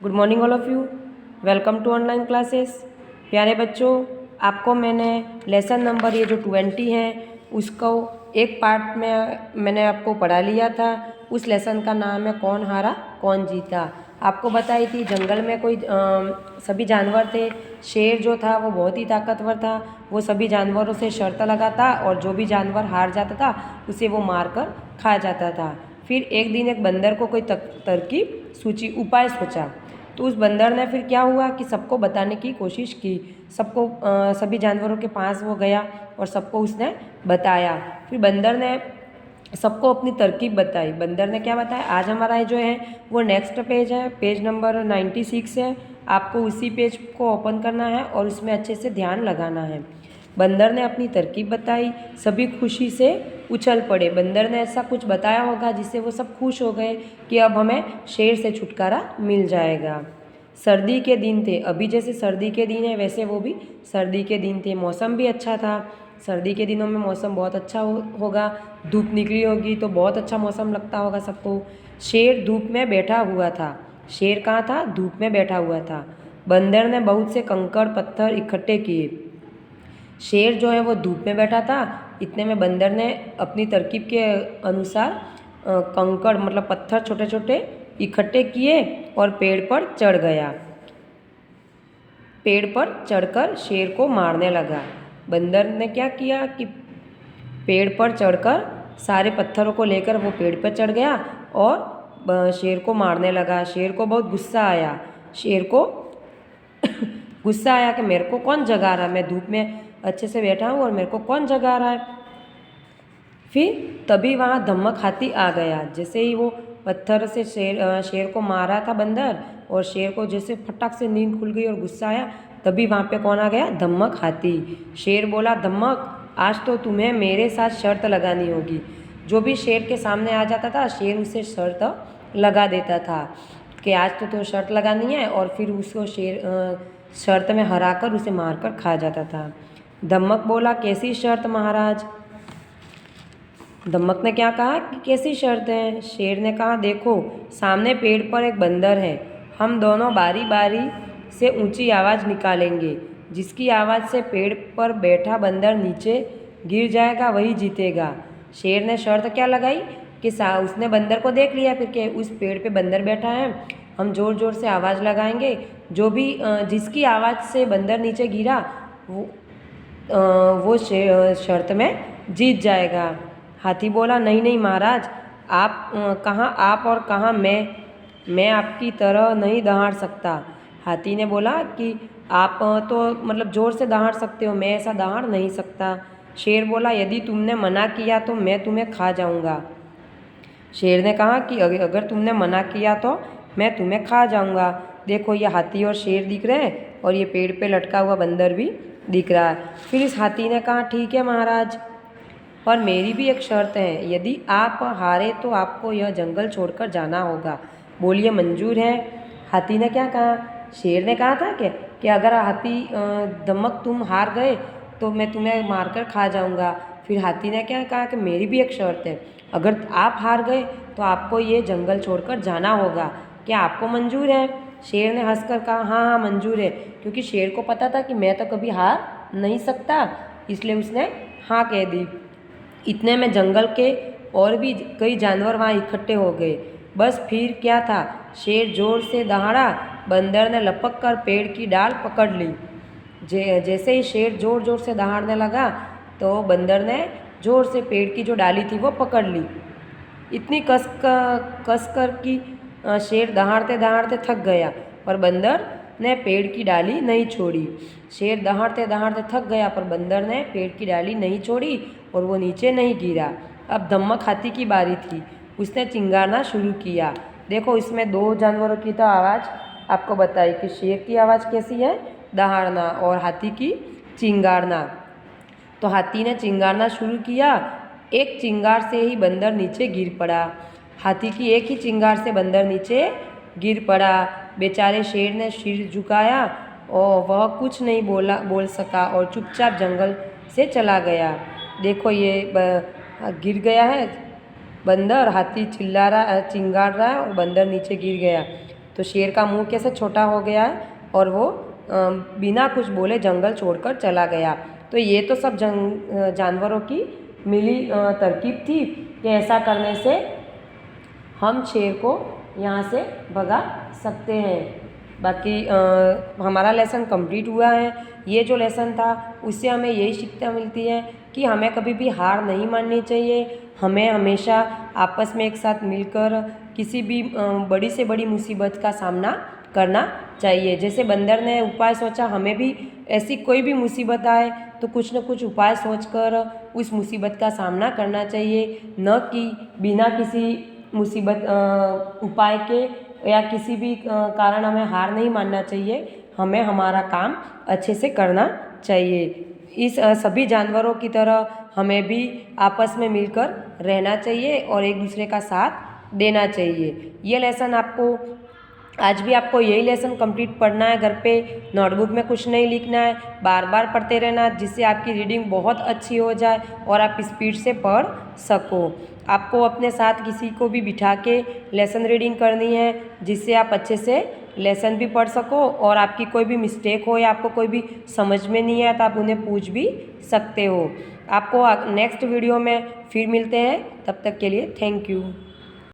Good morning all of you. Welcome to online classes. प्यारे बच्चों, आपको मैंने लेसन नंबर ये जो 20 है उसको एक पार्ट में मैंने आपको पढ़ा लिया था। उस लेसन का नाम है कौन हारा कौन जीता। आपको बताई थी जंगल में कोई सभी जानवर थे। शेर जो था वो बहुत ही ताकतवर था, वो सभी जानवरों से शर्त लगाता और जो भी जानवर हार जाता था उसे वो मार कर खा जाता था। फिर एक दिन एक बंदर को कोई तरकीब सूची उपाय सोचा। तो उस बंदर ने फिर क्या हुआ कि सबको बताने की कोशिश की। सभी जानवरों के पास वो गया और सबको उसने बताया। फिर बंदर ने सबको अपनी तरकीब बताई। बंदर ने क्या बताया, आज हमारा जो है वो नेक्स्ट पेज है, पेज नंबर 96 है। आपको उसी पेज को ओपन करना है और उसमें अच्छे से ध्यान लगाना है। बंदर ने अपनी तरकीब बताई, सभी खुशी से उछल पड़े। बंदर ने ऐसा कुछ बताया होगा जिससे वो सब खुश हो गए कि अब हमें शेर से छुटकारा मिल जाएगा। सर्दी के दिन थे, अभी जैसे सर्दी के दिन है वैसे वो भी सर्दी के दिन थे। मौसम भी अच्छा था। सर्दी के दिनों में मौसम बहुत अच्छा होगा, धूप निकली होगी तो बहुत अच्छा मौसम लगता होगा सबको। शेर धूप में बैठा हुआ था। शेर कहाँ था? धूप में बैठा हुआ था। बंदर ने बहुत से कंकड़ पत्थर इकट्ठे किए। शेर जो है वो धूप में बैठा था। इतने में बंदर ने अपनी तरकीब के अनुसार कंकड़ मतलब पत्थर छोटे छोटे इकट्ठे किए और पेड़ पर चढ़ गया। पेड़ पर चढ़कर शेर को मारने लगा। बंदर ने क्या किया कि पेड़ पर चढ़कर सारे पत्थरों को लेकर वो पेड़ पर चढ़ गया और शेर को मारने लगा। शेर को बहुत गुस्सा आया। शेर को गुस्सा आया कि मेरे को कौन जगा रहा है, मैं धूप में अच्छे से बैठा हूँ और मेरे को कौन जगा रहा है। फिर तभी वहाँ धम्मक हाथी आ गया। जैसे ही वो पत्थर से शेर को मारा था बंदर, और शेर को जैसे फटाक से नींद खुल गई और गुस्सा आया, तभी वहाँ पे कौन आ गया? धम्मक हाथी। शेर बोला, धम्मक आज तो तुम्हें मेरे साथ शर्त लगानी होगी। जो भी शेर के सामने आ जाता था शेर उसे शर्त लगा देता था कि आज तो शर्त लगानी है, और फिर उसको शेर शर्त में हराकर उसे मारकर खा जाता था। धम्मक बोला, कैसी शर्त महाराज? धम्मक ने क्या कहा कि कैसी शर्त है? शेर ने कहा, देखो सामने पेड़ पर एक बंदर है, हम दोनों बारी बारी से ऊंची आवाज़ निकालेंगे। जिसकी आवाज़ से पेड़ पर बैठा बंदर नीचे गिर जाएगा वही जीतेगा। शेर ने शर्त क्या लगाई कि उसने बंदर को देख लिया फिर कि उस पेड़ पे बंदर बैठा है, हम ज़ोर ज़ोर से आवाज़ लगाएंगे, जो भी जिसकी आवाज़ से बंदर नीचे गिरा वो शर्त में जीत जाएगा। हाथी बोला, नहीं नहीं महाराज, आप कहाँ आप और कहाँ मैं आपकी तरह नहीं दहाड़ सकता। हाथी ने बोला कि आप तो मतलब ज़ोर से दहाड़ सकते हो, मैं ऐसा दहाड़ नहीं सकता। शेर बोला, यदि तुमने मना किया तो मैं तुम्हें खा जाऊंगा। शेर ने कहा कि अगर तुमने मना किया तो मैं तुम्हें खा जाऊंगा। देखो ये हाथी और शेर दिख रहे हैं और ये पेड़ पे लटका हुआ बंदर भी दिख रहा है। फिर इस हाथी ने कहा, ठीक है महाराज, पर मेरी भी एक शर्त है, यदि आप हारे तो आपको यह जंगल छोड़कर जाना होगा। बोलिए मंजूर है? हाथी ने क्या कहा? शेर ने कहा था कि अगर हाथी धमक तुम हार गए तो मैं तुम्हें मारकर खा जाऊंगा। फिर हाथी ने क्या कहा कि मेरी भी एक शर्त है, अगर आप हार गए तो आपको ये जंगल छोड़कर जाना होगा। क्या आपको मंजूर है? शेर ने हंसकर कहा, हाँ हाँ मंजूर है, क्योंकि शेर को पता था कि मैं तो कभी हार नहीं सकता, इसलिए उसने हाँ कह दी। इतने में जंगल के और भी कई जानवर वहाँ इकट्ठे हो गए। बस फिर क्या था, शेर जोर से दहाड़ा, बंदर ने लपक कर पेड़ की डाल पकड़ ली। जैसे ही शेर जोर जोर से दहाड़ने लगा तो बंदर ने जोर से पेड़ की जो डाली थी वो पकड़ ली। इतनी कस कर कि शेर दहाड़ते दहाड़ते थक गया, पर बंदर ने पेड़ की डाली नहीं छोड़ी। शेर दहाड़ते दहाड़ते थक गया पर बंदर ने पेड़ की डाली नहीं छोड़ी और वो नीचे नहीं गिरा। अब धम्मक हाथी की बारी थी। उसने चिंगारना शुरू किया। देखो इसमें दो जानवरों की तो आवाज़ आपको बताई कि शेर की आवाज़ कैसी है, दहाड़ना, और हाथी की चिंगारना। तो हाथी ने चिंगारना शुरू किया। एक चिंगार से ही बंदर नीचे गिर पड़ा। हाथी की एक ही चिंगार से बंदर नीचे गिर पड़ा। बेचारे शेर ने सिर झुकाया और वह कुछ नहीं बोल सका और चुपचाप जंगल से चला गया। देखो ये गिर गया है बंदर, हाथी चिंगार रहा है और बंदर नीचे गिर गया। तो शेर का मुंह कैसे छोटा हो गया है और वो बिना कुछ बोले जंगल छोड़कर चला गया। तो ये तो सब जानवरों की मिली तरकीब थी कि ऐसा करने से हम शेर को यहाँ से भगा सकते हैं। बाकी हमारा लेसन कंप्लीट हुआ है। ये जो लेसन था उससे हमें यही शिक्षा मिलती है कि हमें कभी भी हार नहीं माननी चाहिए। हमें हमेशा आपस में एक साथ मिलकर किसी भी बड़ी से बड़ी मुसीबत का सामना करना चाहिए। जैसे बंदर ने उपाय सोचा, हमें भी ऐसी कोई भी मुसीबत आए तो कुछ न कुछ उपाय सोचकर उस मुसीबत का सामना करना चाहिए, न कि बिना किसी मुसीबत उपाय के या किसी भी कारण हमें हार नहीं मानना चाहिए। हमें हमारा काम अच्छे से करना चाहिए। इस सभी जानवरों की तरह हमें भी आपस में मिलकर रहना चाहिए और एक दूसरे का साथ देना चाहिए। ये लेसन आपको आज भी आपको यही लेसन कंप्लीट पढ़ना है। घर पे नोटबुक में कुछ नहीं लिखना है, बार बार पढ़ते रहना, जिससे आपकी रीडिंग बहुत अच्छी हो जाए और आप स्पीड से पढ़ सको। आपको अपने साथ किसी को भी बिठा के लेसन रीडिंग करनी है, जिससे आप अच्छे से लेसन भी पढ़ सको और आपकी कोई भी मिस्टेक हो या आपको कोई भी समझ में नहीं आया तो आप उन्हें पूछ भी सकते हो। आपको नेक्स्ट वीडियो में फिर मिलते हैं, तब तक के लिए थैंक यू।